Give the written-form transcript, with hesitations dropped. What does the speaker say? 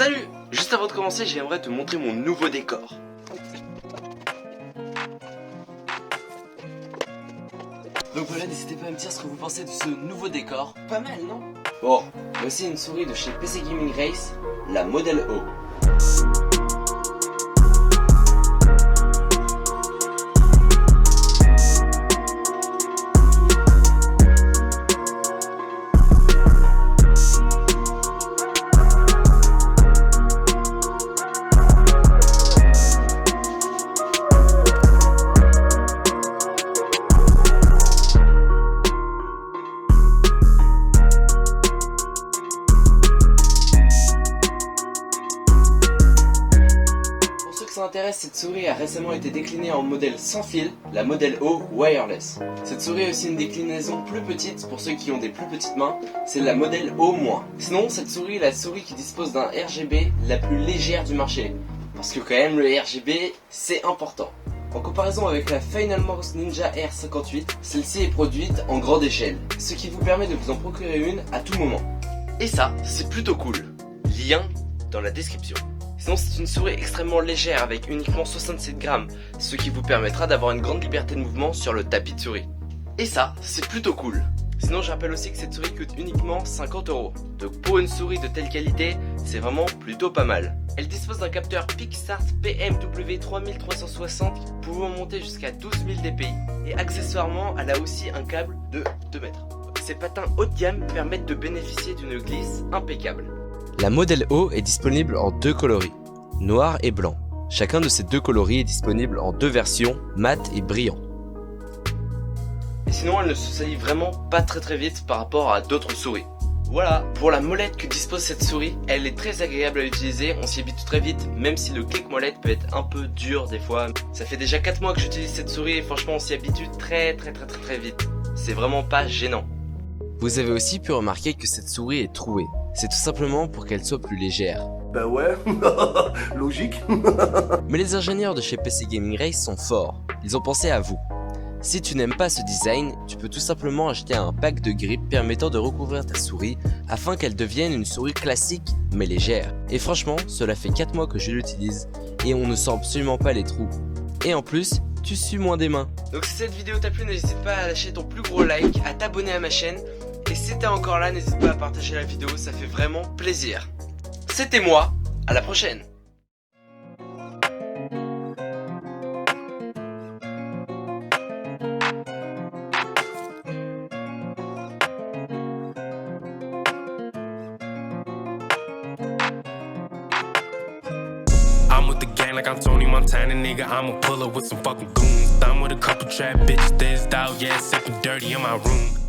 Salut! Juste avant de commencer, j'aimerais te montrer mon nouveau décor. Donc voilà, n'hésitez pas à me dire ce que vous pensez de ce nouveau décor. Pas mal, non? Bon, voici une souris de chez PC Gaming Race, la Model O. Ça intéresse, cette souris a récemment été déclinée en modèle sans fil, la Model O Wireless. Cette souris a aussi une déclinaison plus petite pour ceux qui ont des plus petites mains, c'est la Model O-. Sinon, cette souris est la souris qui dispose d'un RGB la plus légère du marché, parce que quand même le RGB c'est important. En comparaison avec la Finalmonks Ninja R58, celle-ci est produite en grande échelle, ce qui vous permet de vous en procurer une à tout moment. Et ça, c'est plutôt cool. Lien dans la description. Sinon, c'est une souris extrêmement légère avec uniquement 67 grammes, ce qui vous permettra d'avoir une grande liberté de mouvement sur le tapis de souris. Et ça, c'est plutôt cool. Sinon, je rappelle aussi que cette souris coûte uniquement 50 €. Donc pour une souris de telle qualité, c'est vraiment plutôt pas mal. Elle dispose d'un capteur PixArt PMW 3360 pouvant monter jusqu'à 12 000 dpi. Et accessoirement, elle a aussi un câble de 2 mètres. Ces patins haut de gamme permettent de bénéficier d'une glisse impeccable. La Model O est disponible en deux coloris, noir et blanc. Chacun de ces deux coloris est disponible en deux versions, mat et brillant. Et sinon, elle ne se salit vraiment pas très vite par rapport à d'autres souris. Voilà, pour la molette que dispose cette souris, elle est très agréable à utiliser, on s'y habitue très vite, même si le clic molette peut être un peu dur des fois. Ça fait déjà 4 mois que j'utilise cette souris et franchement on s'y habitue très vite. C'est vraiment pas gênant. Vous avez aussi pu remarquer que cette souris est trouée. C'est tout simplement pour qu'elle soit plus légère. Bah ouais, logique. Mais les ingénieurs de chez PC Gaming Race sont forts. Ils ont pensé à vous. Si tu n'aimes pas ce design, tu peux tout simplement acheter un pack de grippe permettant de recouvrir ta souris afin qu'elle devienne une souris classique mais légère. Et franchement, cela fait 4 mois que je l'utilise et on ne sent absolument pas les trous. Et en plus, tu sues moins des mains. Donc si cette vidéo t'a plu, n'hésite pas à lâcher ton plus gros like, à t'abonner à ma chaîne. Et si t'es encore là, n'hésite pas à partager la vidéo, ça fait vraiment plaisir. C'était moi, à la prochaine. I'm with the gang like I'm Tony Montana, nigga. I'ma pull up with some fucking goons. I'm with a couple trap bitches, that's out, yeah, sipping dirty in my room.